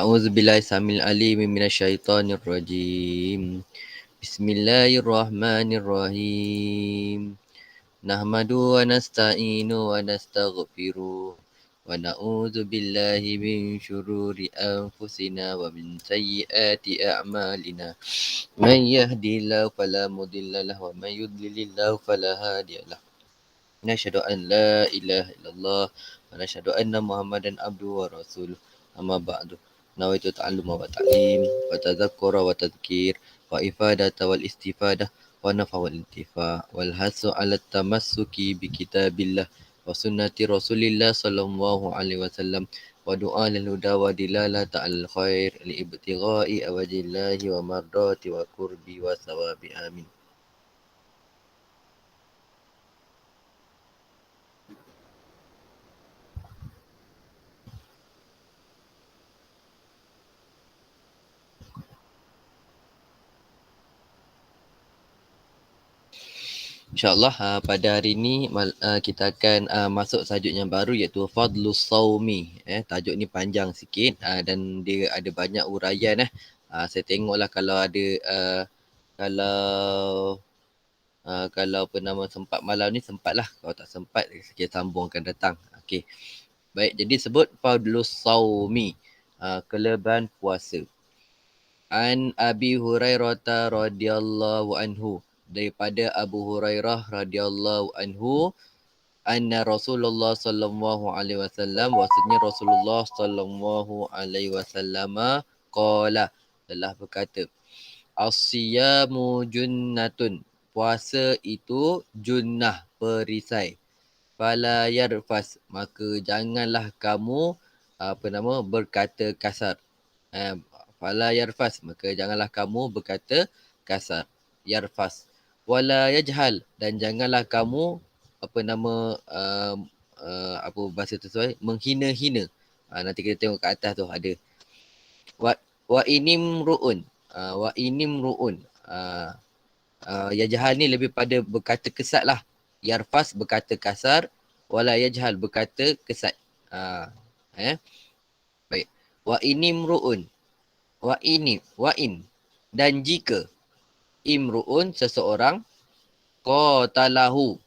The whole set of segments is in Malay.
A'udzubillahi samil alim minasyaitonir rajim. Bismillahirrahmanirrahim. Nahmadu wa nasta'inu wa nastaghfiruh wa na'udzu billahi min syururi anfusina wa min sayyiati a'malina. Man yahdihillahu fala mudilla lahu wa man yudlilillahu fala hadiyalah. Nashhadu an la ilaha illallah wa nashhadu anna Muhammadan abduhu wa rasuluh. Amma ba'du. Nawaitu ta'alluma wa ta'lim wa tadhakkura wa tadhkir wa ifadata wal istifadah wa nafa wal intifa wal hasu ala tamassuki bi kitabillah wa sunnati rasulillah sallallahu alaihi wasallam wa du'a lil huda wa dilalata al khair li ibtigha'i awjillahi wa mardati wa qurbi wa sawabi amin. InsyaAllah pada hari ini kita akan masuk tajuk yang baru iaitu Fadlus Sawmi. Tajuk ni panjang sikit dan dia ada banyak uraian. Saya tengoklah kalau ada kalau apa nama sempat malam ni sempatlah. Kalau tak sempat kita sambung akan datang. Okey. Baik, jadi sebut Fadlus Sawmi, kelebihan puasa. An Abi Hurairah radhiyallahu anhu, daripada Abu Hurairah radhiyallahu anhu, anna Rasulullah sallallahu alaihi wasallam, maksudnya Rasulullah sallallahu alaihi wasallam qala, telah berkata, as-siyamu junnatun, puasa itu junnah, perisai. Fala yarfas, maka janganlah kamu berkata kasar. Fala yarfas, maka janganlah kamu berkata kasar. Yarfas. Wala yajhal, dan janganlah kamu apa bahasa tu sesuai, menghina-hina. Nanti kita tengok kat atas tu ada wa inimruun. Wa inimruun. Yajhal ni lebih pada berkata kesat lah. Yarfas berkata kasar, wala yajhal berkata kesat. Baik. Wa inimruun. Wa in, dan jika imruun, seseorang, qatalahu,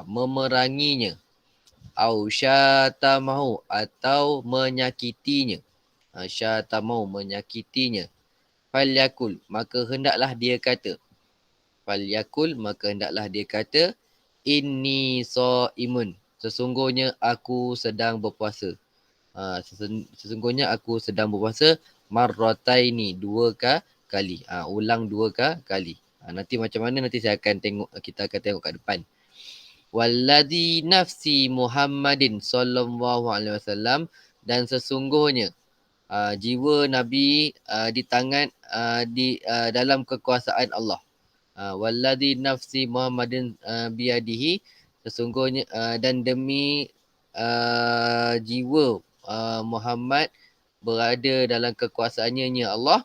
memeranginya, au syatamahu, atau menyakitinya, syatamahu, menyakitinya, falyakul, maka hendaklah dia kata, falyakul, maka hendaklah dia kata, inni shaimun, sesungguhnya aku sedang berpuasa. Sesungguhnya aku sedang berpuasa, marrataini, dua kali. Ulang dua kali. Nanti macam mana nanti saya akan tengok, kita akan tengok kat depan. Walladzi nafsi Muhammadin sallallahu alaihi wasallam, dan sesungguhnya jiwa Nabi di tangan dalam kekuasaan Allah. Walladzi nafsi Muhammadin biadihi, sesungguhnya dan demi jiwa Muhammad berada dalam kekuasaannya Allah,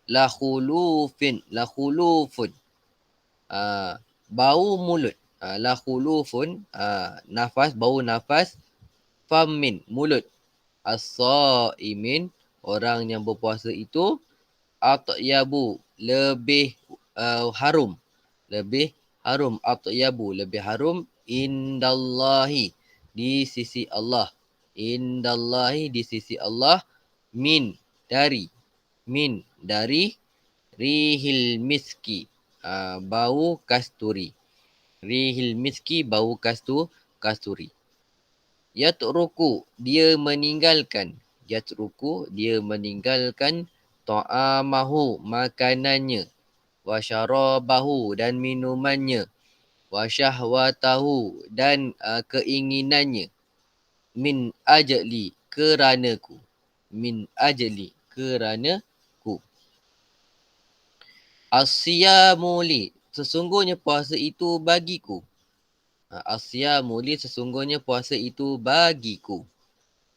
la khulufun, bau mulut, la khulufun, nafas, bau nafas, famin, mulut, as-saimin, orang yang berpuasa itu, atyabu, lebih harum, atyabu, lebih harum, indallahi, di sisi Allah, indallahi, di sisi Allah, min, dari rihil miski, bau kasturi, rihil miski, bau kasturi. Yatruku, dia meninggalkan, ta'amahu, makanannya, wa syarabahu, dan minumannya, wa syahwatahu, dan keinginannya, min ajli, keranaku, Asyamu li, sesungguhnya puasa itu bagiku. Asyamu li, sesungguhnya puasa itu bagiku.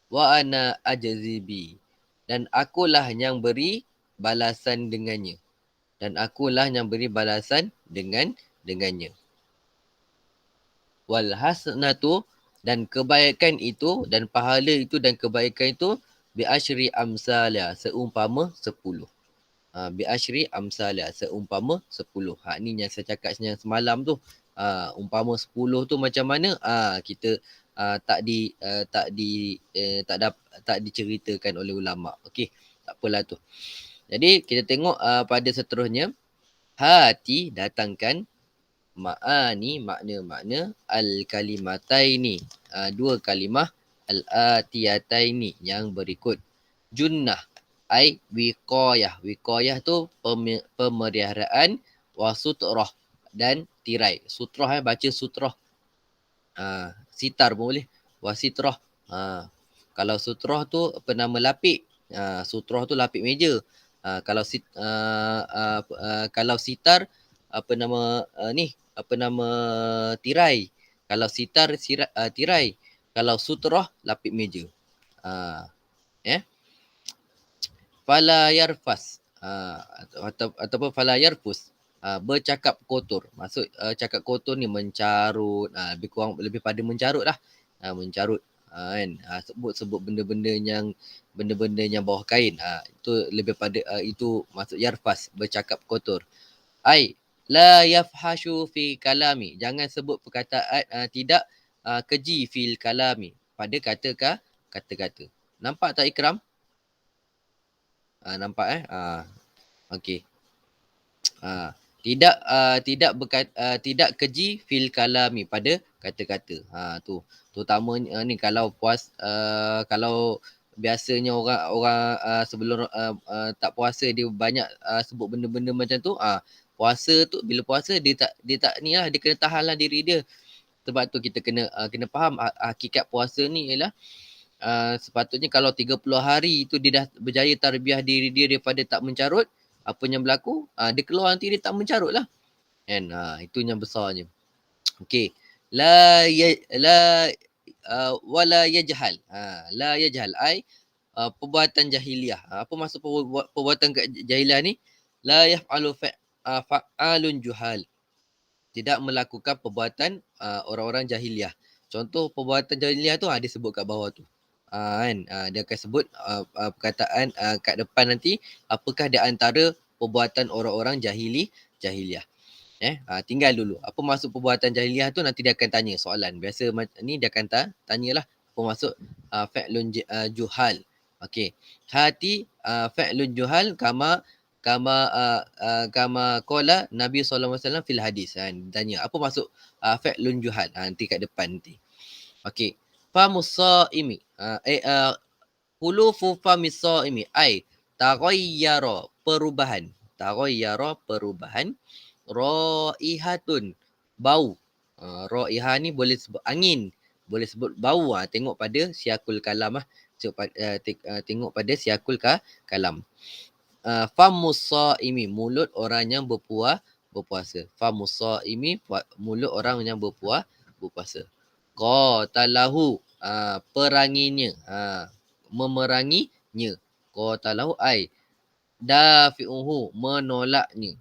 Wa ana ajzibi, dan akulah yang beri balasan dengannya. Dengannya. Wal hasanatu, dan kebaikan itu, dan pahala itu, dan kebaikan itu, bi asyri amsalia, seumpama 10. Bi asyri amsalia, seumpama 10. Ni yang saya cakap semalam tu. Umpama 10 tu macam mana? Kita tak diceritakan oleh ulama. Okey, tak apalah tu. Jadi kita tengok pada seterusnya, hati datangkan ma'ani, makna-makna al-kalimataini, dua kalimah al-atiyataini yang berikut. Junnah ai wiqayah. Wiqayah tu pemeliharaan, wasutrah dan tirai. Sutrah baca sutrah. Sitar pun boleh. Wasitrah. Kalau sutrah tu apa nama lapik. Sutrah tu lapik meja. Kalau sitar apa nama tirai. Kalau sitar tirai. Kalau sutrah lapik meja. Fala yarfas. Ataupun fala yarfus. Bercakap kotor. Maksud cakap kotor ni mencarut. Lebih pada mencarut lah. Mencarut. Kan? Sebut benda-benda yang bawah kain. Itu lebih pada itu maksud yarfas, bercakap kotor. Ai la yafhashu fi kalami. Jangan sebut perkataan tidak keji fil kalami, pada kata-kata. Nampak tak Ikram? Nampak okey. Tidak keji fil kalami, pada kata-kata. Tu terutama ni kalau kalau biasanya orang sebelum tak puasa dia banyak sebut benda-benda macam tu. Puasa tu, bila puasa dia tak ni lah, dia kena tahanlah diri dia. Sebab tu kita kena faham hakikat puasa ni ialah sepatutnya kalau 30 hari tu dia dah berjaya tarbiyah diri dia daripada tak mencarut, apa yang berlaku, dia keluar nanti dia tak mencarut lah. Kan? Itu yang besarnya. Okey. Wala yajhal. La yajhal ai perbuatan jahiliah. Apa maksud perbuatan jahiliah ni? La yaf'alu fa'alun juhal. Tidak melakukan perbuatan orang-orang jahiliah. Contoh perbuatan jahiliah tu disebut kat bawah tu. Kan? Dia akan sebut perkataan kat depan nanti, apakah di antara perbuatan orang-orang jahiliah. Tinggal dulu. Apa maksud perbuatan jahiliah tu, nanti dia akan tanya soalan. Biasa ni dia akan tanyalah apa maksud fa'lun juhal. Okey. Hati fa'lun juhal kama qala Nabi SAW fil hadis. Tanya apa maksud fa'lun juhal. Nanti kat depan nanti. Okey. Famusaimi. Hulufu famisaimi ai taghayyara, perubahan. Taghayyara, perubahan. Raihatun, bau. Raihah ni boleh sebut angin, boleh sebut bau. Tengok pada siakul kalam tengok pada siakul kalam. Famusaimi, mulut orang yang berpuasa. Famusaimi, mulut orang yang berpuasa. Qatalahu, peranginya, memeranginya. Qatalahu ai dafi'uhu, menolaknya.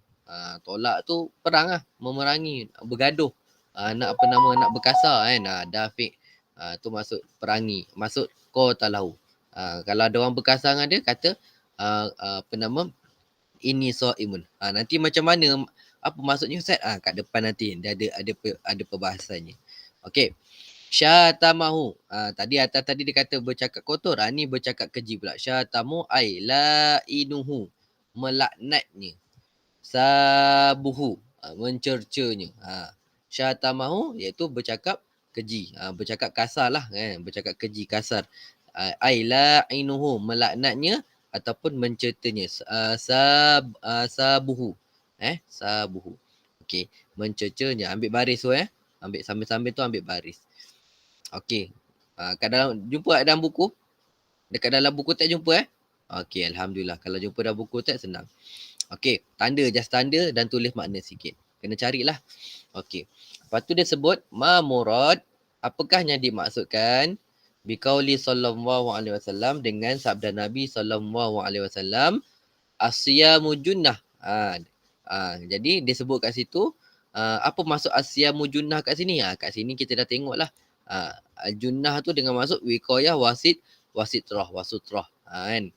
Tolak tu perang lah, memerangi, bergaduh. Nak berkasar kan. Dafi' tu maksud perangi, maksud qatalahu. Kalau ada orang berkasar dengan dia, kata ini saimun. Nanti macam mana, apa maksudnya Ustaz? Kat depan nanti dia ada perbahasannya. Okey. Syatamahu. Tadi dia kata bercakap kotor. Ni bercakap keji pula. Syatamu ai lainuhu, melaknatnya. Sabuhu, mencercanya. Syatamahu iaitu bercakap keji. Bercakap kasar lah kan. Bercakap keji, kasar. Ai lainuhu, melaknatnya ataupun mencercanya. Sabuhu. Sabuhu. Okey, mencercanya. Ambil baris tu ambil sambil-sambil tu ambil baris. Okey. Kat dalam, jumpa dalam buku? Dekat dalam buku tak jumpa Okey, alhamdulillah. Kalau jumpa dalam buku tak, senang. Okey, just tanda dan tulis makna sikit. Kena carilah. Okey. Lepas tu dia sebut ma murad, apakah yang dimaksudkan biqauli sallallahu alaihi wasallam, dengan sabda Nabi sallallahu alaihi wasallam, asyamu junnah. Jadi dia sebut kat situ apa maksud asyamu junnah kat sini? Kat sini kita dah tengoklah. Junnah tu dengan maksud wiqayah, wasitrah. Kan.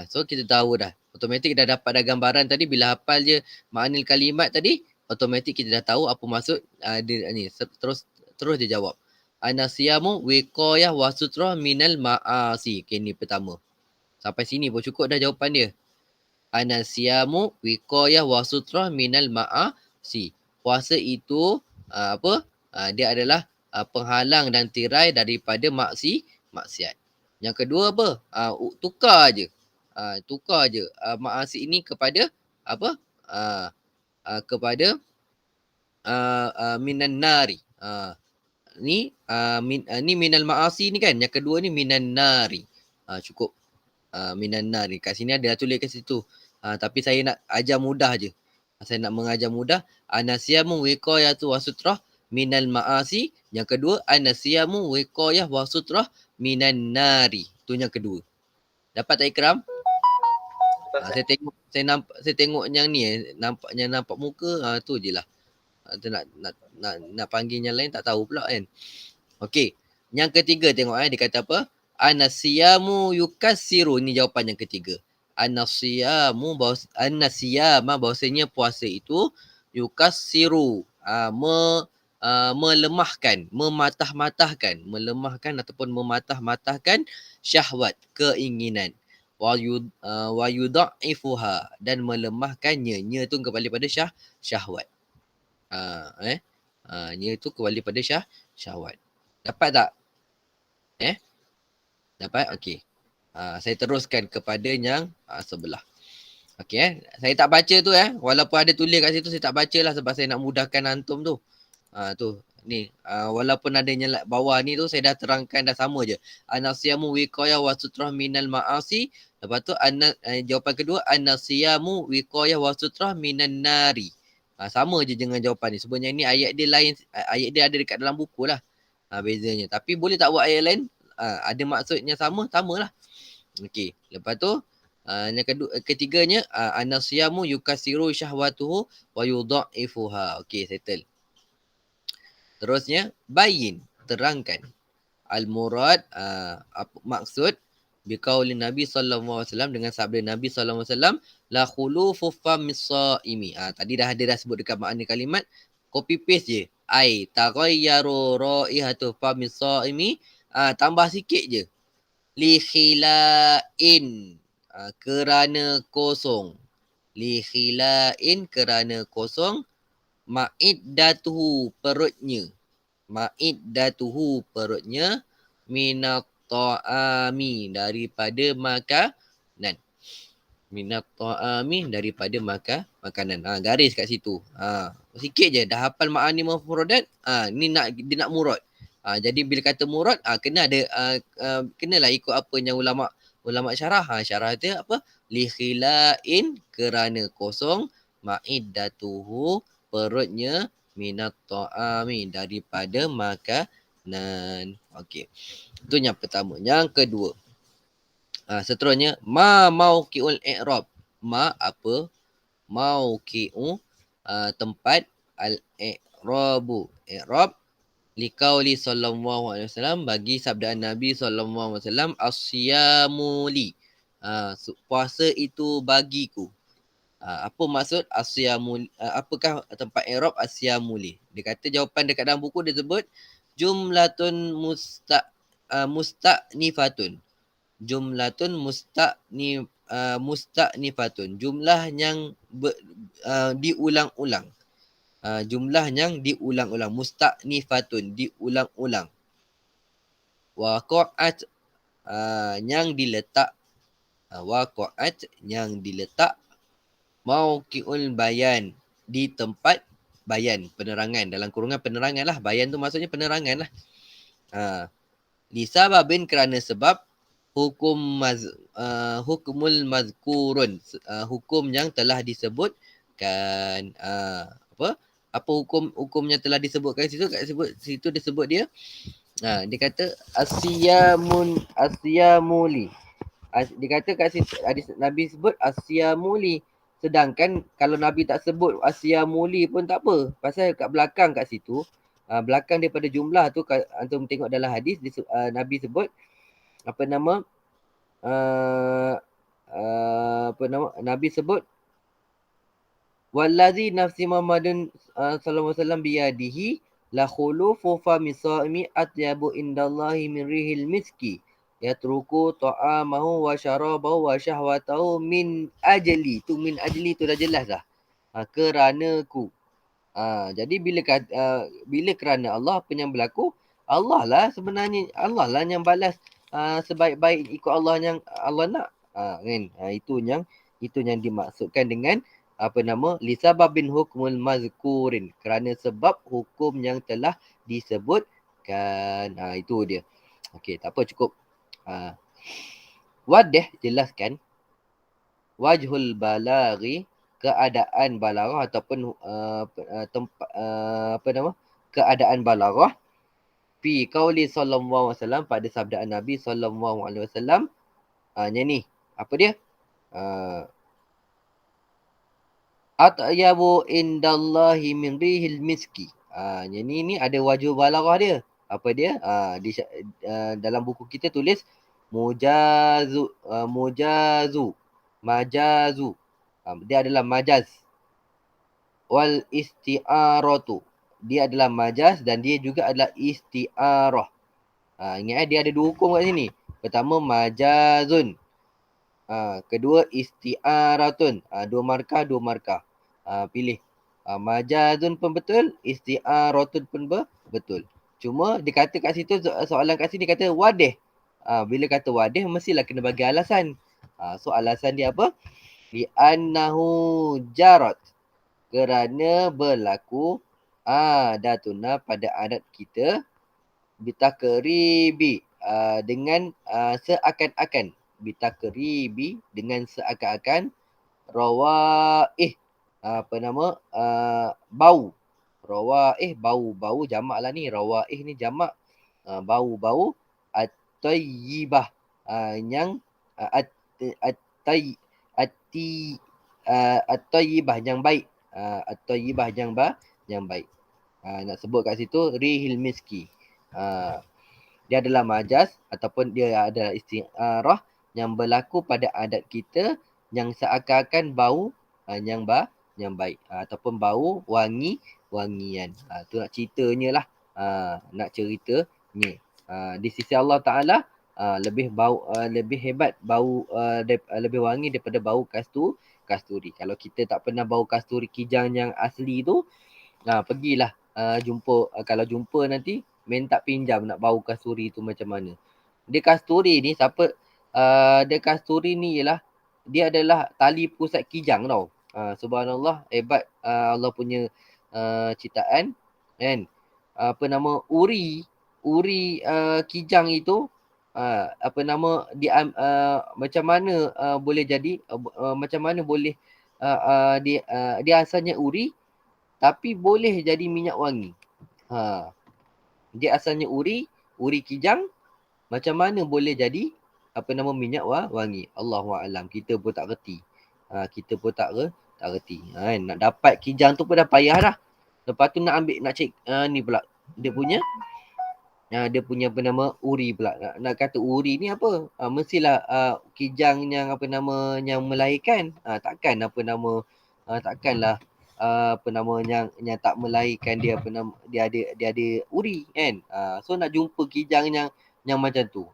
So kita tahu dah. Automatik dah dapat dah gambaran tadi. Bila hafal je makna kalimat tadi, automatik kita dah tahu apa maksud dia ni. Terus dia jawab. Anasiyamu wiqayah wasutrah minal ma'asi. Okay, ni pertama. Sampai sini pun cukup dah jawapan dia. Anasiyamu wiqayah wasutrah minal ma'asi. Puasa itu apa? Dia adalah penghalang dan tirai daripada maksiat. Yang kedua apa? Tukar je. Tukar je ma'asi ini kepada apa? Kepada minan nari. Ni minal ma'asi ni kan. Yang kedua ni minan nari. Cukup. Minan nari. Kat sini ada tulis kat situ. Tapi saya nak ajar mudah je. Saya nak mengajar mudah. Anasiyamu wiqayatu wasutrah minal ma'asi. Yang kedua, anasiyamu wiqayah wasutrah minan nari. Itu yang kedua. Dapat tak Ikram? Saya tengok yang ni nampak muka tu je lah. Nak panggil yang lain tak tahu pula kan. Okey. Yang ketiga tengok dia kata apa? Anasiyamu yukassiru. Ni jawapan yang ketiga. Anasiyama bahasanya puasa itu yukassiru melemahkan, mematah-matahkan, melemahkan ataupun mematah-matahkan syahwat, keinginan. Wa yudha'ifuha dan melemahkannya. Nya tu kembali pada syahwat. Nya tu kembali pada syahwat. Dapat tak? Dapat? Okey. Saya teruskan kepada yang sebelah. Okey Saya tak baca tu Walaupun ada tulis kat situ saya tak baca lah sebab saya nak mudahkan antum tu. Tu ni walaupun adanya bawah ni tu saya dah terangkan dah sama je. Anasiyamu wiqayah wasutrah minal ma'asi. Lepas tu jawapan kedua anasiyamu wiqayah wasutrah minan nari. Sama je dengan jawapan ni. Sebenarnya ni ayat dia lain, ayat dia ada dekat dalam buku lah. Bezanya. Tapi boleh tak buat ayat lain? Ada maksudnya samalah. Okey. Lepas tu yang ketiganya anasiyamu yukasiru syahwatuhu wa yudha'ifuha. Okey, settle. Terusnya bayin, terangkan. Al-murad apa maksud biqaulin Nabi sallallahu alaihi wasallam dengan sabda Nabi sallallahu alaihi wasallam la khulufu famis saimi. Tadi dah sebut dekat makna kalimat, copy paste je. Ai taghayyaru raihatu famis saimi. Tambah sikit je. Li khilain kerana kosong. Li khilain kerana kosong. Ma'iddatuhu perutnya. Ma'iddatuhu perutnya. Minat ta'ami daripada makanan. Minat ta'ami daripada makanan. Garis kat situ. Sikit je dah hafal ma'ani mufradat. Ni dia nak murad. Jadi bila kata murad kena ada kenalah ikut apa yang ulama syarah. Syarah dia apa? Li khilain kerana kosong. Ma'iddatuhu perutnya. Minat ta'ami daripada makanan. Okey. Itu yang pertama. Yang kedua. Seterusnya ma mauqi'ul i'rab. Ma apa? Mauqi'u tempat al-i'rabu. I'rab liqauli sallallahu alaihi wasallam bagi sabdaan Nabi sallallahu alaihi wasallam as-siyamu li. Puasa itu bagiku. Apa maksud as-siyamu? Apakah tempat i'rab as-siyamu li? Dia kata jawapan dekat dalam buku dia sebut jumlatun musta'nifatun. Jumlatun musta'nifatun. Jumlah yang diulang-ulang. Jumlah yang diulang-ulang. Musta'nifatun. Diulang-ulang. Waqa'at yang diletak. Waqa'at yang diletak. Mauqi'ul bayan. Di tempat bayan. Penerangan. Dalam kurungan penerangan lah. Bayan tu maksudnya penerangan lah. Lisababin kerana sebab. Hukumul mazkurun. Hukum yang telah disebutkan. Apa hukumnya telah disebutkan situ? Kat situ disebut dia. Dia kata asyamuli. Dia kata kat situ Nabi sebut asyamuli. Sedangkan kalau Nabi tak sebut asyamuli pun tak apa. Pasal kat belakang kat situ, belakang daripada jumlah tu antum tengok dalam hadis Nabi sebut apa nama? uh, apa nama Nabi sebut wallazi nafsi Muhammadin sallallahu alaihi wasallam biyadihi la khulufu fa misaimi atyabu indallahi min rihil miski yatruku ta'amahu wa syarabahu wa syahwatahu min ajli. Tu min ajli tu dah jelas dah. Kerana ku. Jadi bila kerana Allah apa yang berlaku, Allah lah sebenarnya, Allah lah yang balas sebaik-baik ikut Allah yang Allah nak. Kan? Itu yang dimaksudkan dengan apa nama lisababin hukmul mazkurin, kerana sebab hukum yang telah disebutkan. Itu dia. Okey, tak apa, cukup. Wadih jelaskan wajhul balaghi, keadaan balaghah ataupun keadaan balaghah fi qauli sallallahu alaihi wasallam, pada sabdaan Nabi sallallahu alaihi wasallam. Yang ni apa dia? Atyabu indallahi min rihil miski. Yang ni ada wajh balaghah dia. Apa dia? Dalam buku kita tulis mujazu, majazu. Dia adalah majaz. Wal isti'aratu, dia adalah majaz dan dia juga adalah isti'arah. Ingat dia ada dua hukum kat sini. Pertama majazun. Kedua isti'aratun. Dua markah. Pilih. Majazun pun betul, isti'aratun pun betul. Cuma dia kata kat situ, soalan kat sini kata wadih. Bila kata wadih mestilah kena bagi alasan. So alasan dia apa? Li'annahu jarat, kerana berlaku adatuna, pada adat kita, bitakribi, dengan seakan-akan, bitakribi dengan seakan-akan, rawaih, apa nama bau, rawaih bau jamak lah ni, rawaih ni jamak, bau at-tayyibah, yang at-tayyibah yang baik, at-tayyibah yang baik. Nak sebut kat situ rihil miski. Dia adalah majaz ataupun dia adalah istiarah yang berlaku pada adat kita, yang seakan-akan bau yang baik, ataupun bau wangian. Tu nak ceritanya lah. Nak ceritanya. Di sisi Allah Taala lebih hebat bau, lebih wangi daripada bau kasturi. Kalau kita tak pernah bau kasturi kijang yang asli tu, pergilah jumpa, kalau jumpa nanti minta pinjam nak bau kasturi tu macam mana. Dia kasturi ni dia kasturi ni ialah dia adalah tali pusat kijang tau. Subhanallah, hebat Allah punya ciptaan kan. Apa nama uri kijang itu, apa nama dia macam mana boleh jadi macam mana boleh dia asalnya uri tapi boleh jadi minyak wangi. Dia asalnya uri kijang, macam mana boleh jadi apa nama minyak wangi. Allahu a'lam. Kita pun tak reti. Tak reti. Nak dapat kijang tu pun dah payah dah. Lepas tu nak ambil, nak cek ni pula dia punya apa nama uri pula. Nak kata uri ni apa? Mestilah kijang yang apa nama yang melahirkan. Takkanlah apa nama yang tak melahirkan dia, apa nama dia ada uri kan. So nak jumpa kijang yang macam tu.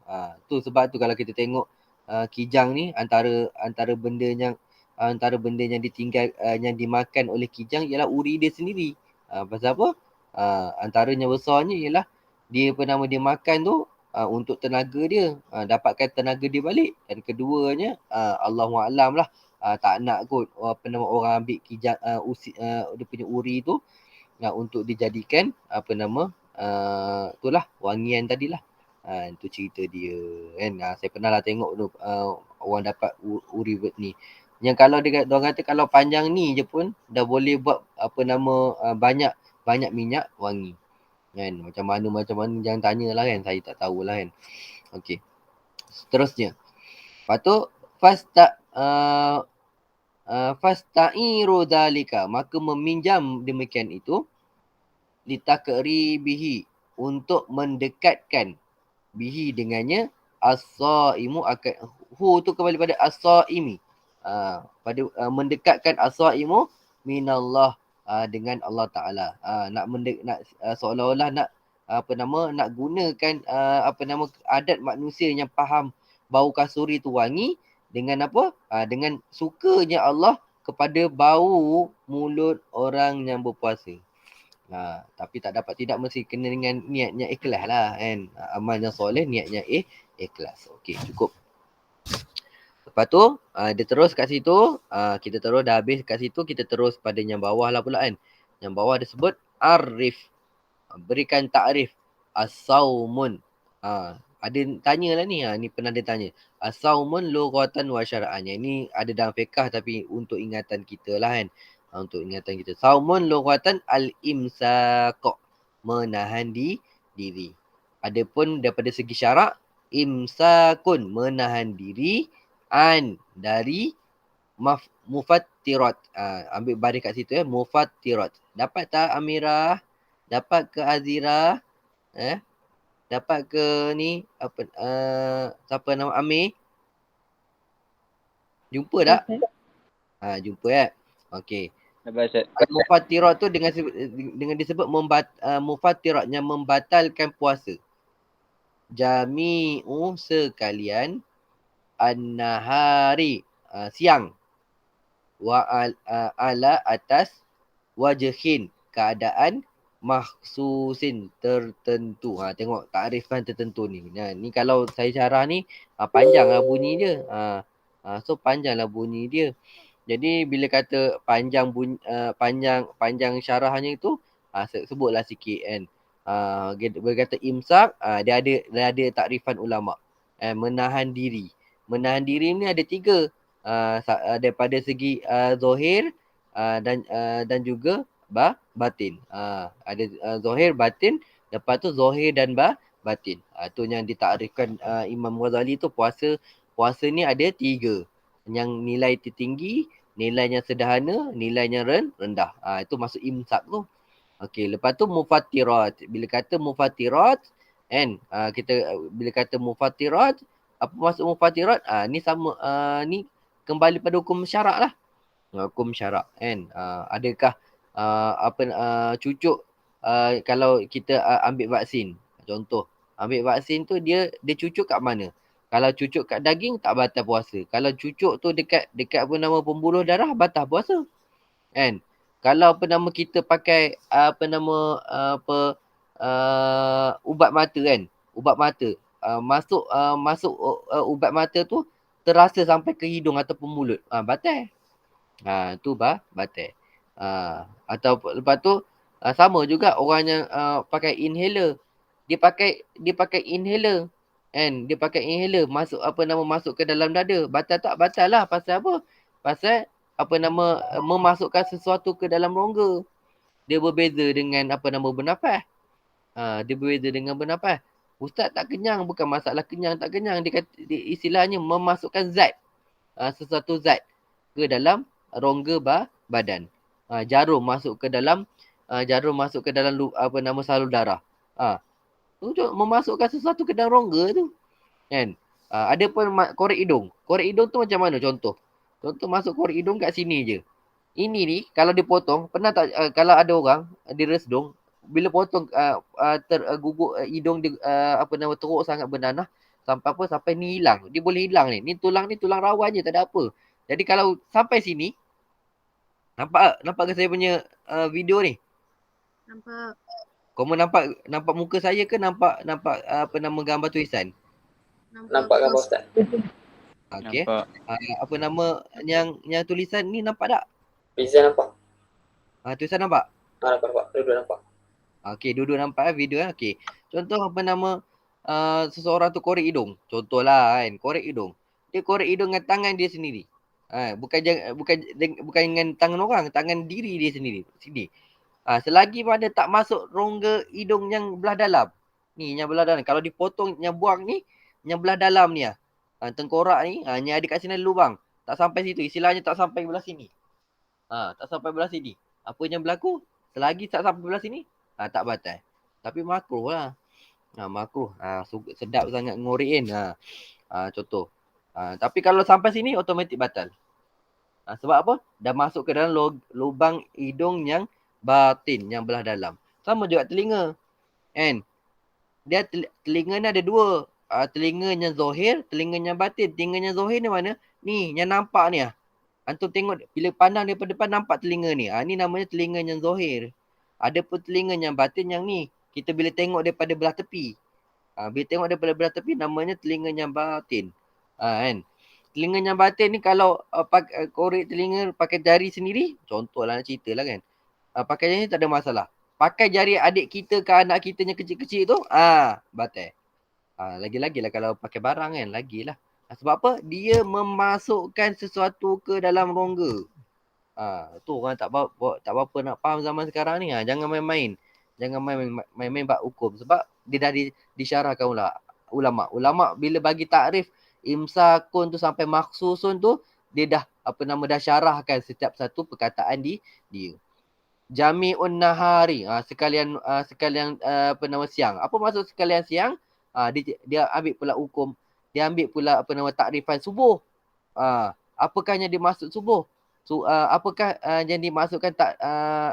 Tu sebab tu kalau kita tengok kijang ni, antara benda yang ditinggal yang dimakan oleh kijang ialah uri dia sendiri. Pasal apa? Antaranya besarnya ialah dia apa nama dia makan tu untuk tenaga dia, dapatkan tenaga dia balik. Dan keduanya Allahu a'lam lah, tak nak kot apa nama orang ambil kijang dia punya uri tu untuk dijadikan apa nama itulah wangian tadilah. Itu cerita dia kan. Saya pernah lah tengok tu orang dapat uri ni. Yang kalau diorang kata kalau panjang ni je pun dah boleh buat apa nama banyak minyak wangi. Kan? Macam mana jangan tanyalah kan. Saya tak tahulah kan. Okey. Seterusnya. Lepas tu fasta'iru dhalika, maka meminjam demikian itu, litakribihi, untuk mendekatkan bihi dengannya, as-saimu, akan hu tu kembali pada as-saimi. Pada mendekatkan as-saimu minallah, dengan Allah Taala. Nak seolah-olah nak nak gunakan adat manusia yang faham bau kasuri tu wangi dengan apa? Dengan sukanya Allah kepada bau mulut orang yang berpuasa. Tapi tidak mesti kena dengan niatnya ikhlas lah kan. Amal yang soleh niatnya ikhlas. Okey, cukup. Lepas tu dia terus kat situ, kita terus dah habis kat situ, kita terus pada yang bawah lah pula kan. Yang bawah dia sebut arif. Berikan takrif. As-saumun. Ada tanya lah ni. Ni pernah dia tanya. As-saumun lughatan wa syara'an. Ini ada dalam fiqah tapi untuk ingatan kita lah kan. Untuk ingatan kita. Saumun lughatan al-imsaq. Menahan diri. Adapun daripada segi syarak, imsakun. Menahan diri. Dari mufattirat. Ambil baris kat situ ya. Mufattirat. Dapat tak Amirah? Dapat ke Azira? Dapat ke ni siapa nama Amir? Jumpa tak? Jumpa ya. Okey. Mufattirat tu dengan disebut mufattirat yang membatalkan puasa. Jami'u sekalian an-nahari, siang, wa ala atas wajhin, keadaan makhsusin tertentu. Tengok takrifan tertentu ni. Ni kalau saya syarah ni panjanglah bunyi dia. So panjanglah bunyi dia. Jadi bila kata panjang bunyi, panjang syarahnya itu, sebutlah sikit kan. Berkata imsak, dia ada takrifan ulama. Menahan diri. Menahan diri ni ada 3. Daripada segi zahir dan juga batin. Ada zahir, batin. Lepas tu zahir dan batin. Tu yang ditakrifkan Imam Ghazali tu, puasa ni ada 3. Yang nilai tertinggi, nilainya sederhana, nilainya rendah. Itu masuk imsak tu. Okey, lepas tu mufattirat. Bila kata mufattirat kan, bila kata mufattirat, apa maksud mufattirat? Ni sama, ni kembali pada hukum syarak lah. Hukum syarak kan. Adakah cucuk, kalau kita ambil vaksin, contoh ambil vaksin tu dia cucuk kat mana? Kalau cucuk kat daging tak batal puasa. Kalau cucuk tu dekat pembuluh darah batal puasa. Kan? Kalau kita pakai ubat mata kan. Ubat mata. Masuk ubat mata tu terasa sampai ke hidung ataupun mulut. Batal. Tu batal. Atau lepas tu sama juga orang yang pakai inhaler. Dia pakai inhaler. Kan? Dia pakai inhaler masuk ke dalam dada. Batal tak? Batal lah. Pasal apa? Pasal memasukkan sesuatu ke dalam rongga. Dia berbeza dengan bernafas. Dia berbeza dengan bernafas. Ustaz tak kenyang, bukan masalah kenyang tak kenyang. Dia istilahnya memasukkan zat. Sesuatu zat ke dalam rongga badan. Jarum masuk ke dalam salur darah. Memasukkan sesuatu ke dalam rongga tu. Kan? Ada pun korek hidung. Korek hidung tu macam mana contoh? Contoh masuk korek hidung kat sini je. Ini ni kalau dipotong, pernah tak kalau ada orang dia resdung, bila potong guguk hidung dia teruk sangat bernanah sampai ni hilang. Dia boleh hilang ni. Ni tulang rawan je, tak ada apa. Jadi kalau sampai sini, nampak ke saya punya video ni? Nampak. Kamu nampak muka saya ke nampak gambar tulisan? Nampak gambar Ustaz. Okey. Yang tulisan ni nampak tak? Bisa nampak. Tulisan nampak? Nampak. Dua-dua nampak. Okey, dua-dua nampak video. Okey. Contoh seseorang tu korek hidung. Contohlah kan, korek hidung. Dia korek hidung dengan tangan dia sendiri. Bukan dengan tangan orang, tangan diri dia sendiri. Sini. Selagi mana tak masuk rongga hidung yang belah dalam. Ni yang belah dalam. Kalau dipotong yang buang ni, yang belah dalam ni tengkorak ni, yang ada kat sini ada lubang. Tak sampai situ. Istilahnya tak sampai belah sini. Tak sampai belah sini. Apa yang berlaku? Selagi tak sampai belah sini, tak batal. Tapi makruh lah. Makruh. Sedap sangat ngorek kan. Contoh. Tapi kalau sampai sini automatik batal. Sebab apa? Dah masuk ke dalam lubang hidung yang batin, yang belah dalam. Sama juga telinga. Kan? Dia telinga ni ada dua. Telinganya zahir, telinganya batin. Telinganya zahir ni mana? Ni, yang nampak ni. Antum tengok, bila pandang daripada depan nampak telinga ni. Ni namanya telinga yang zahir. Ada pun telinga yang batin yang ni. Kita bila tengok daripada belah tepi. Bila tengok daripada belah tepi, namanya telinga yang batin. Kan? Telinga yang batin ni kalau korek telinga pakai jari sendiri, contohlah nak cerita lah kan. Pakai jari ni tak ada masalah. Pakai jari adik kita ke anak kita yang kecil-kecil tu, batal. Lagi-lagi lah kalau pakai barang kan, lagilah. Sebab apa? Dia memasukkan sesuatu ke dalam rongga. Tu orang tak apa nak faham zaman sekarang ni. Jangan main-main. Jangan main-main bab hukum. Sebab dia dah disyarahkan ulama. Ulama bila bagi takrif imsakun tu sampai maksusun tu, dia dah dah syarahkan setiap satu perkataan dia. Jami'un nahari, sekalian siang. Apa maksud sekalian siang? Dia ambil pula hukum, dia ambil pula takrifan subuh. Apakah yang dimaksud subuh? Apakah yang dimaksudkan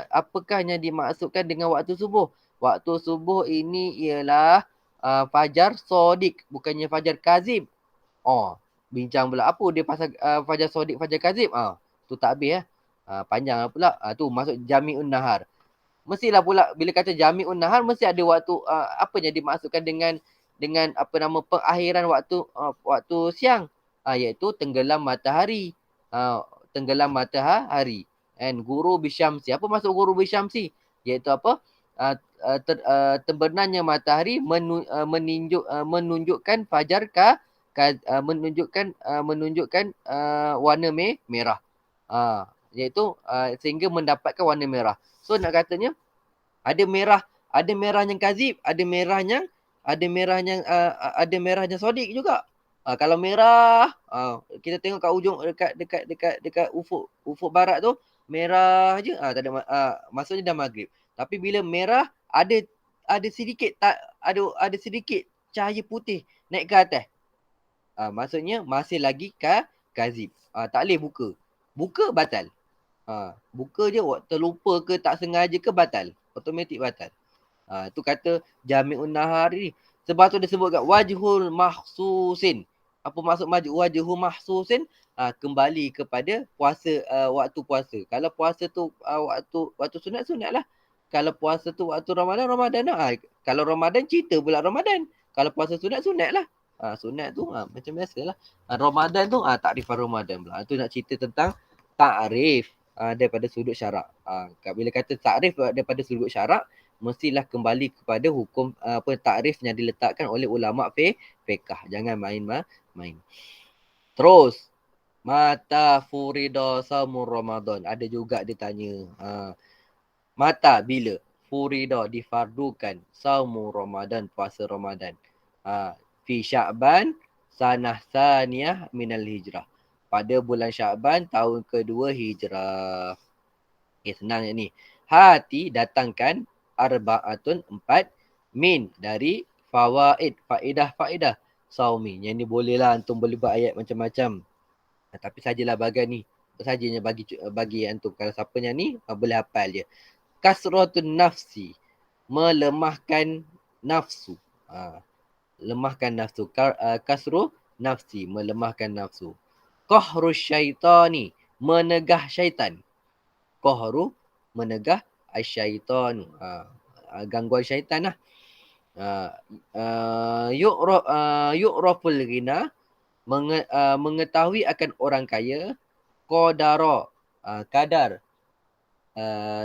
apakah yang dimaksudkan dengan waktu subuh? Waktu subuh ini ialah fajar sodik, bukannya fajar kazib. Bincang pula apa dia pasal fajar sodik, fajar kazib. Tu tak habis panjang pula. Tu masuk jami'un nahar. Mestilah pula bila kata jami'un nahar mesti ada waktu apa yang dimaksudkan dengan pengakhiran waktu siang, iaitu tenggelam matahari. Tenggelam matahari. And guru bisyamsi. Apa maksud guru bisyamsi? Iaitu apa? Terbenamnya matahari menunjukkan fajar menunjukkan warna merah. Iaitu sehingga mendapatkan warna merah. So nak katanya ada merah yang kazib, ada merah yang sodik juga. Kalau merah, kita tengok kat ujung dekat ufuk barat tu merah je, tak ada maksudnya dah maghrib. Tapi bila merah ada sedikit ada sedikit cahaya putih naik ke atas. Maksudnya masih lagi kazib. Tak boleh buka. Buka batal. Buka je terlupa ke tak sengaja ke batal. Automatik batal. Tu kata jami'un nahari. Sebab tu dia sebut kat wajhul mahsusin. Apa maksud wajhul mahsusin? Kembali kepada puasa, waktu puasa. Kalau puasa tu waktu sunat lah. Kalau puasa tu waktu Ramadan lah. Kalau Ramadan cerita pula Ramadan. Kalau puasa sunat lah. Sunat tu macam biasalah. Ramadan tu takrifan Ramadan pula. Tu nak cerita tentang takrif daripada sudut syarak. Bila kata takrif daripada sudut syarak, mestilah kembali kepada hukum takrif yang diletakkan oleh ulama fiqh. Jangan main. Terus mata furida saumur Ramadan. Ada juga dia tanya. Mata bila furida difardukan saumur Ramadan, puasa Ramadan. Fi Sya'ban sanah saniyah minal hijrah. Pada bulan Sya'ban tahun kedua hijrah. Senang ni. Hati datangkan arba'atun 4 min dari faedah saumi. Yang ni bolehlah antum boleh buat ayat macam-macam. Tapi sajalah bagian ni. Sajanya bagi antum. Kalau siapa yang ni boleh hafal je. Kasratun nafsi. Melemahkan nafsu. Lemahkan nafsu. Kasru nafsi. Melemahkan nafsu. Qahru syaitani. Menegah syaitan. Qahru menegah asyaitan. Gangguan syaitan lah. Yu'raful ghina. Mengetahui akan orang kaya. Qadara. Kadar.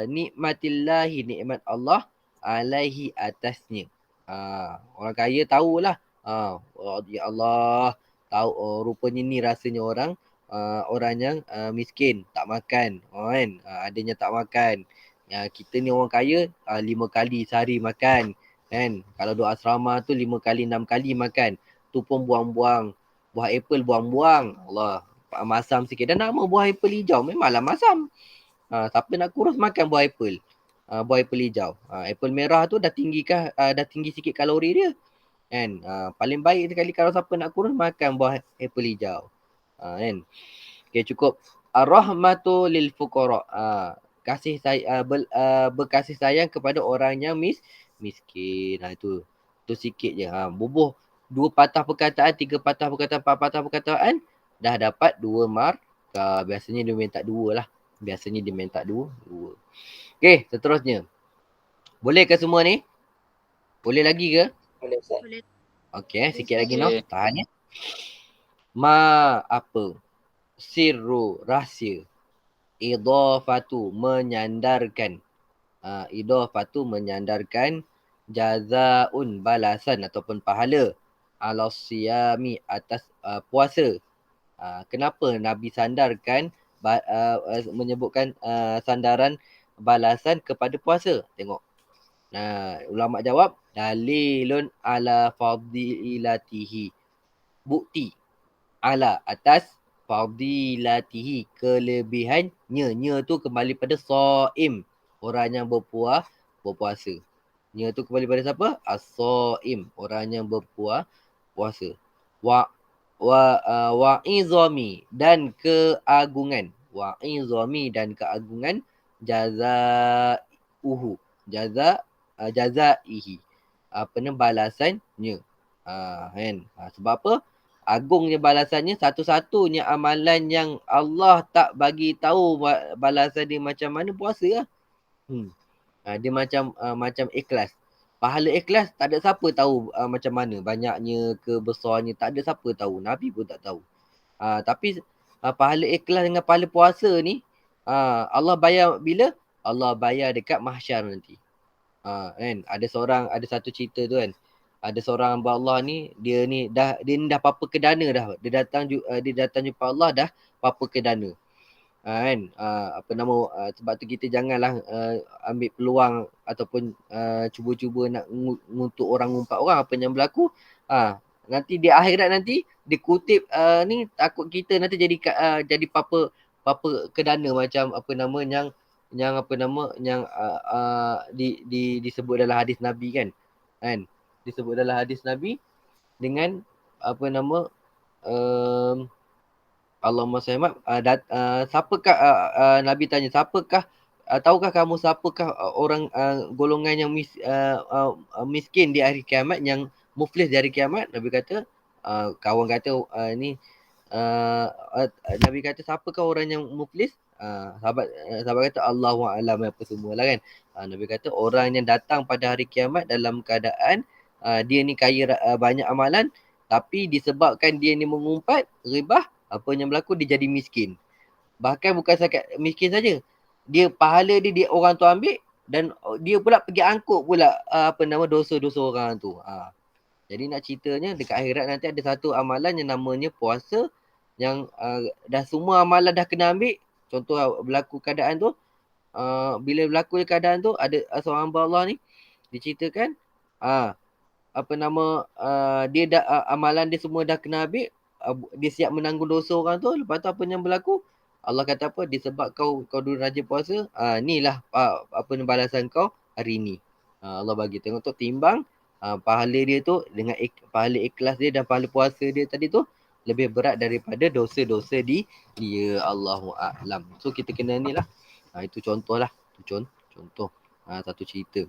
Nikmatillahi, nikmat Allah. Alaihi, atasnya. Orang kaya tahulah. Ya Allah. Tahu rupanya ni rasanya orang yang miskin, tak makan. Kan? Adanya tak makan. Kita ni orang kaya 5 kali sehari makan. Kan? Kalau duduk asrama tu 5 kali 6 kali makan. Tu pun buang-buang. Buah apple buang-buang. Allah. Masam sikit. Dan nama buah apple hijau memanglah masam. Siapa nak kurus makan buah apple. Buah apple hijau. Apple merah tu dah tinggi sikit kalori dia. Kan? Paling baik sekali kalau siapa nak kurus makan buah apple hijau. Kan? Okay, cukup. Ar-rahmatu lil fuqara. Kasih berkasih sayang kepada orang yang miskin. Itu sikit je. Bubuh 2 patah perkataan, 3 patah perkataan, 4 patah perkataan, dah dapat 2 markah. Biasanya dia minta 2 lah. Biasanya dia minta 2. Okay, seterusnya. Boleh ke semua ni? Boleh lagi ke? Boleh Ustaz. Boleh. Okay, sikit Ustaz. lagi no. Tahan ya. Apa? Sirru, rahsia. Idhafatu, menyandarkan. Idhafatu, menyandarkan. Jazaun, balasan ataupun pahala. Ala siyami, atas puasa. Kenapa Nabi sandarkan, menyebutkan sandaran balasan kepada puasa? Tengok. Ulama jawab, dalilun ala fadilatihi. Bukti. Ala, atas, fadilatihi, kelebihannya. Nya tu kembali pada saim, orang yang berpuasa. Nya tu kembali pada siapa? As-saim, orang yang berpuasa. Wa'izami, dan keagungan. Wa'izami, dan keagungan. Jazauhu, jazaihi, balasannya. Kan? Sebab apa? Agungnya balasannya, satu-satunya amalan yang Allah tak bagi tahu balasan dia macam mana, puasa lah. Dia macam ikhlas. Pahala ikhlas tak ada siapa tahu macam mana, banyaknya ke besarnya, tak ada siapa tahu. Nabi pun tak tahu. Tapi pahala ikhlas dengan pahala puasa ni, Allah bayar bila? Allah bayar dekat mahsyar nanti. Kan? Ada satu cerita tu kan. Ada seorang hamba Allah ni, dia ni dah papa kedana dah. Dia datang jumpa Allah dah papa kedana. Kan? Sebab tu kita janganlah ambil peluang ataupun cuba-cuba nak ngutuk orang, ngumpat orang apa yang berlaku. Nanti di akhirat nanti dikutip ni, takut kita nanti jadi papa kedana macam disebut dalam hadis Nabi kan. Disebut dalam hadis Nabi dengan Allahumma salli siapakah Nabi tanya, siapakah tahukah kamu siapakah orang golongan yang miskin di hari kiamat, yang muflis di hari kiamat? Nabi kata, kawan kata Nabi kata, siapakah orang yang muflis? Sahabat kata, Allahu a'lam, apa semualah kan. Nabi kata, orang yang datang pada hari kiamat dalam keadaan dia ni kaya, banyak amalan, tapi disebabkan dia ni mengumpat, ribah, apa yang berlaku, dia jadi miskin. Bahkan bukan sahaja miskin saja, dia pahala dia orang tu ambil, dan dia pula pergi angkut pula dosa-dosa orang tu. Jadi nak ceritanya, dekat akhirat nanti ada satu amalan yang namanya puasa, yang dah semua amalan dah kena ambil. Contoh berlaku keadaan tu, bila berlaku keadaan tu, ada seorang hamba Allah ni diceritakan, dia dah amalan dia semua dah kena ambil, dia siap menanggung dosa orang tu. Lepas tu apa yang berlaku? Allah kata apa? Disebab kau dulu rajin puasa, inilah balasan kau hari ni. Allah bagi tengok tu, timbang pahala dia tu dengan pahala ikhlas dia dan pahala puasa dia tadi tu lebih berat daripada dosa-dosa dia. Allahu a'lam. So kita kena ni lah. Itu contoh lah. Contoh. Satu cerita.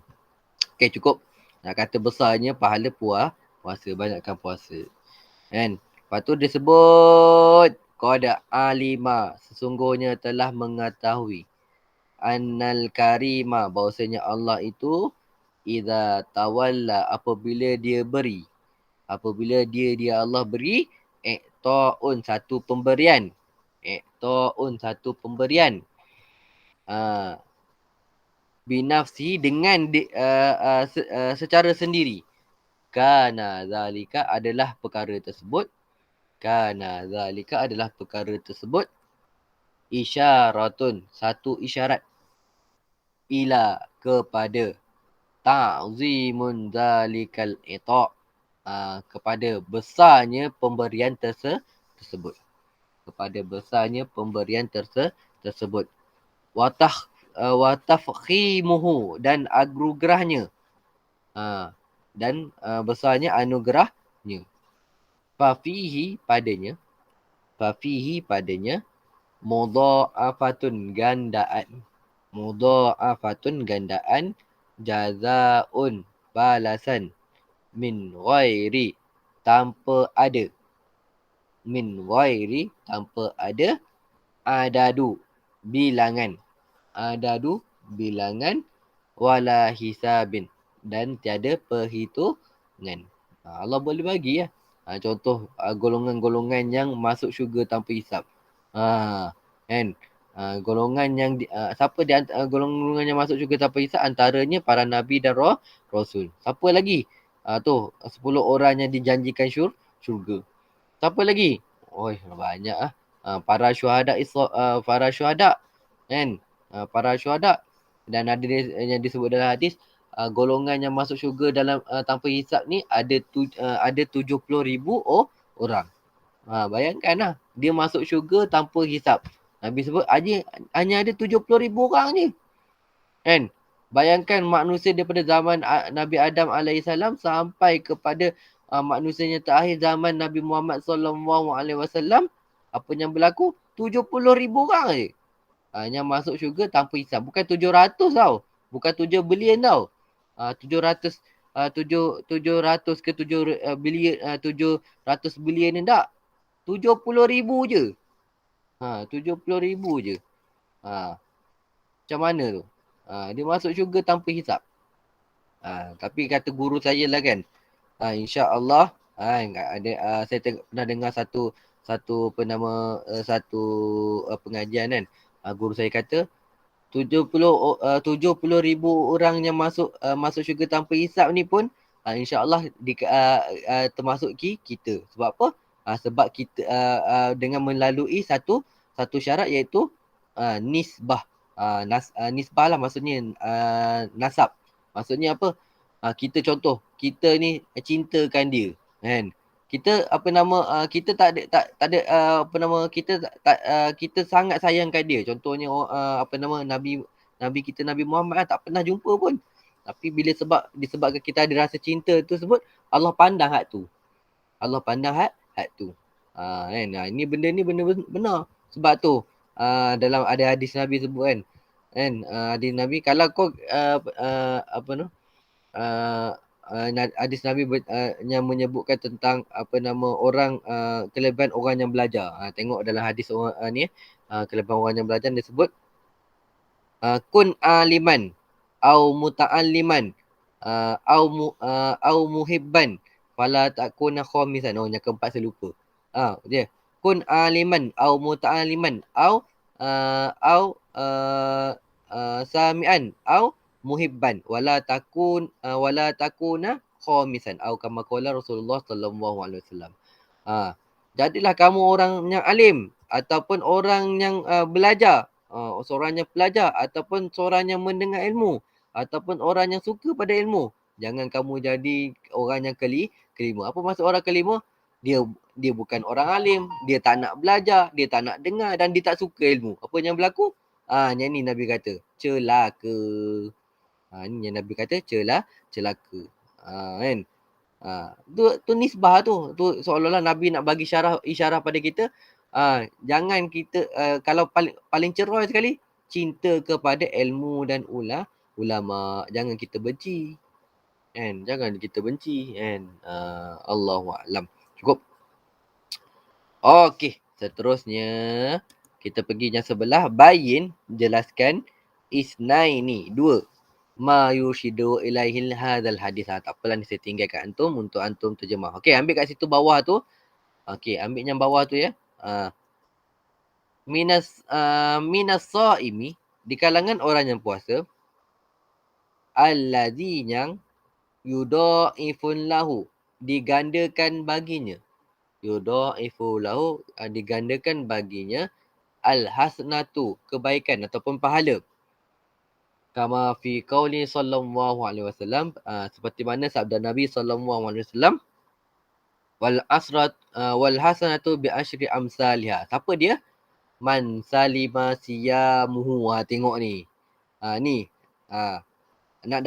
Okay, cukup. Nak kata besarnya pahala puasa. Banyakkan puasa. Kan? Lepas tu dia sebut, qad alima, sesungguhnya telah mengetahui, annal karima, bahawasanya Allah itu, idza tawalla, apabila dia beri, apabila dia Allah beri, i'ta'un, satu pemberian, i'ta'un, satu pemberian, binafsi, dengan secara sendiri, kana zalika, adalah perkara tersebut, kana zalika, adalah perkara tersebut, isyaratun, satu isyarat, ila, kepada, ta'zimun zalikal ita', kepada besarnya pemberian tersebut, kepada besarnya pemberian tersebut, watafkhimuhu, dan anugerahnya, dan besarnya anugerahnya. Fafihi padanya mudha'afatun gandaan jazaun balasan min ghairi tanpa ada adadu bilangan wala hisabin dan tiada perhitungan. Allah boleh bagi ya. Contoh golongan-golongan yang masuk syurga tanpa hisab. Kan? Golongan yang siapa di golongan yang masuk syurga tanpa hisab, antaranya para nabi dan rasul. Siapa lagi? Tu 10 orang yang dijanjikan syurga. Siapa lagi? Oh, banyak ah. Para syuhada kan? Para syuhada, dan ada yang disebut dalam hadis, golongan yang masuk syurga dalam tanpa hisab ni ada 70,000 orang. Bayangkan lah, dia masuk syurga tanpa hisab. Nabi sebut hanya ada 70,000 orang je. Kan? Bayangkan manusia daripada zaman Nabi Adam AS sampai kepada manusia yang terakhir zaman Nabi Muhammad SAW. Apa yang berlaku? 70,000 orang je. Yang masuk syurga tanpa hisab. Bukan 700 tau. Bukan 7 bilion tau. 700 ke 7 bilion, 700 bilion ni tak. 70,000 je. 70,000 je. Macam mana tu? Dia masuk syurga tanpa hisab. Tapi kata guru saya lah kan. InsyaAllah. Saya pernah dengar satu pengajian kan. Guru saya kata 70,000 orang yang masuk syurga tanpa hisab ni pun insyaAllah termasuk kita. Sebab apa? Sebab kita dengan melalui satu syarat, iaitu nisbah. Nisbah lah maksudnya nasab. Maksudnya apa? Kita contoh, kita ni cintakan dia, kan? Kita kita tak ada kita sangat sayangkan dia. Contohnya Nabi kita Nabi Muhammad tak pernah jumpa pun. Tapi bila disebabkan kita ada rasa cinta tersebut, Allah pandang hak tu. Kan? Ini benda benar. Sebab tu dalam ada hadis Nabi sebut kan. Hadis Nabi, kalau kau hadis Nabi yang menyebutkan tentang orang kelebihan orang yang belajar. Tengok dalam hadis orang kelebihan orang yang belajar, dia sebut kun aliman au muta'alliman au muhibban fala takuna khamisan. Yang keempat saya lupa. Dia kun aliman au muta'alliman au sami'an au muhibban wala takuna khamisan atau kama qala Rasulullah sallallahu alaihi wasallam. Jadilah kamu orang yang alim ataupun orang yang belajar, seorang yang pelajar ataupun seorang yang mendengar ilmu ataupun orang yang suka pada ilmu. Jangan kamu jadi orang yang kelima. Apa maksud orang kelima? Dia bukan orang alim, dia tak nak belajar, dia tak nak dengar dan dia tak suka ilmu. Apa yang berlaku? Yang ni Nabi kata celaka. Ni yang Nabi kata celaka. Kan? Tu nisbah tu. Tu seolah-olah Nabi nak bagi isyarat pada kita. Jangan kita kalau paling cerai sekali, cinta kepada ilmu dan ulama. Jangan kita benci. Kan? Jangan kita benci. Kan? Allahu'alam. Cukup. Okey, seterusnya kita pergi yang sebelah. Bayin, jelaskan isnaini, 2. Ma yushidu ilaihil hadzal hadis. Tak apalah, ni saya tinggalkan antum untuk antum terjemah. Okey, ambil kat situ bawah tu. Okey, ambil yang bawah tu ya. Minas saimi, di kalangan orang yang puasa, allazi yang yudha'ifun lahu, digandakan baginya. Yudha'ifu lahu, digandakan baginya al-hasanatu, kebaikan ataupun pahala. Kama fi qauli sallallahu alaihi wasallam, seperti mana sabda Nabi sallallahu alaihi wasallam, wal hasanatu bi asyri amsalha. Siapa dia? Man salima siyamuhu. Tengok ni. Ni. nak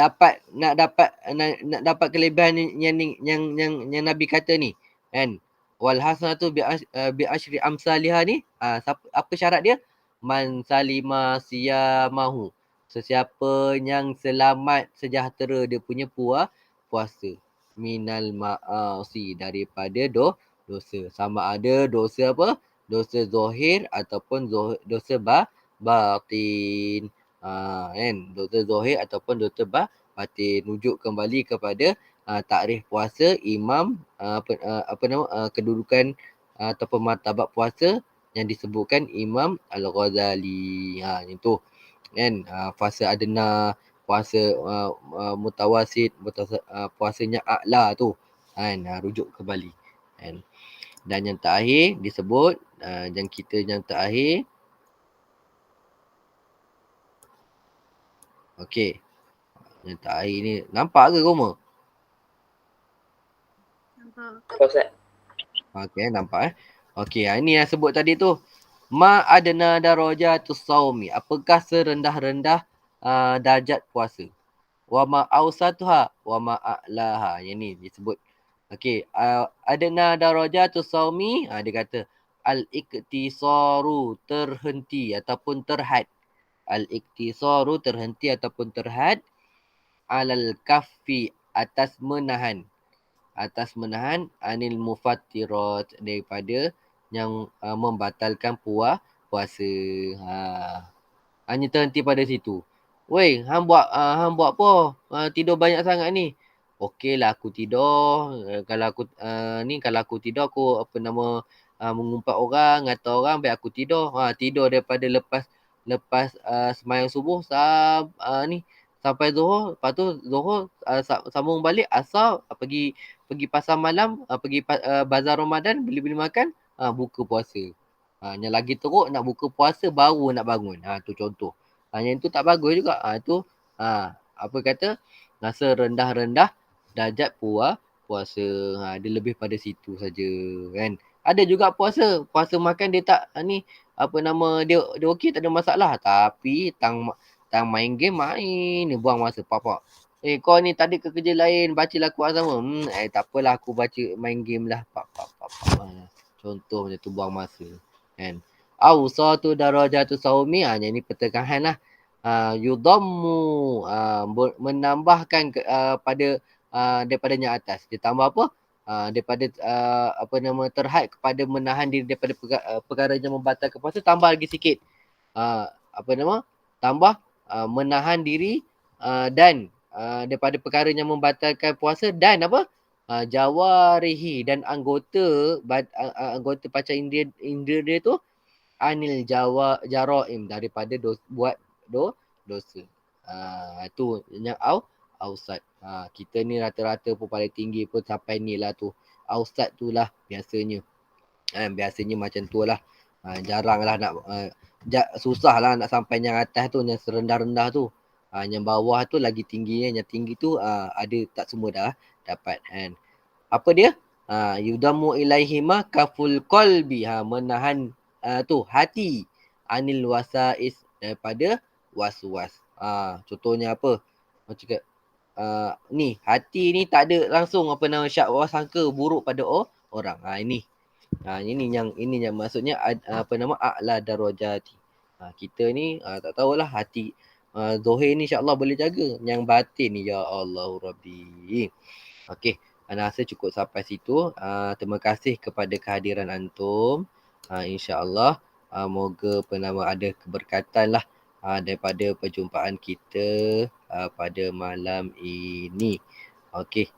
dapat kelebihan yang Nabi kata ni, kan? Wal hasanatu bi asyri amsalihha ni, apa syarat dia? Man salima siyamahu. Sesiapa yang selamat sejahtera dia punya puasa. Minal ma'asi, daripada dosa. Sama ada dosa apa? Dosa zahir ataupun dosa batin. Kan, dosa zahir ataupun dosa batin. Rujuk kembali kepada takrif puasa Imam kedudukan ataupun martabat puasa yang disebutkan Imam Al-Ghazali. Itu kan, puasa adna, puasa mutawasid, puasanya a'la tu kan, rujuk kembali kan. Dan yang terakhir disebut yang terakhir. Okey. Yang terakhir ni nampak ke Roma? Nampak Ustaz. Okey, nampak Okey, ini yang sebut tadi tu. Ma adna darajatus saumi. Apakah serendah-rendah darjat puasa? Wa ma awsatuha wa ma a'laha. Yang ni disebut. Okey, adna darajatus saumi, dia kata al-iktisaru, terhenti ataupun terhad. Al-iktisaru, terhenti ataupun terhad. Alal kaffi, atas menahan. Anil mufattirat, daripada yang membatalkan puasa. Hanya terhenti pada situ. Weh, hang buat apa? Tidur banyak sangat ni. Okeylah aku tidur. Kalau aku tidur, aku mengumpat orang, ngata orang biar aku tidur. Tidur daripada lepas sembahyang subuh sampai Zuhur. Lepas tu Zuhur sambung balik, asar pergi pasar malam, pergi bazar Ramadan, beli-beli makan, buka puasa. Yang lagi teruk nak buka puasa baru nak bangun. Tu contoh. Yang tu tak bagus juga. Tu apa kata, rasa rendah-rendah darjat puasa. Dia lebih pada situ saja kan. Ada juga puasa makan dia tak dia okey, tak ada masalah. Tapi tang main game, dia buang masa pak. Kau ni tadi ke kerja lain, bacalah Quran sama. Tak apalah, aku baca main game lah. Pak. Contoh macam tu, buang masa kan. Awsatu darajatu saumi, yang ni pertengahan lah. Yudammu, menambahkan pada daripadanya atas. Dia tambah apa? Daripada terhad kepada menahan diri daripada perkara yang membatalkan puasa, tambah lagi sikit. Tambah menahan diri dan daripada perkara yang membatalkan puasa, dan apa? Jawarihi, dan anggota panca indera dia tu, anil jaraim, daripada buat dosa. Tu yang ausat. Kita ni rata-rata pun paling tinggi pun sampai ni lah tu. Ausat tu lah biasanya. Biasanya macam tu lah. Jarang lah nak susah lah nak sampai yang atas tu, yang serendah-rendah tu. Yang bawah tu lagi tingginya. Yang tinggi tu ada, tak semua dah dapat kan. Apa dia? Yudamu ilaihima kaful qalbi, menahan tu hati, anil wasais, daripada was-was. Contohnya apa? Macam ni, hati ni tak ada langsung syak sangka buruk pada orang. Ini yang maksudnya a'la darajati. Kita ni tak tahulah hati zahir ni insya-Allah boleh jaga. Yang batin ni ya Allah Rabbi. Okey, ana rasa cukup sampai situ. Terima kasih kepada kehadiran antum. Insya-Allah moga ada keberkatan lah daripada perjumpaan kita pada malam ini. Okey.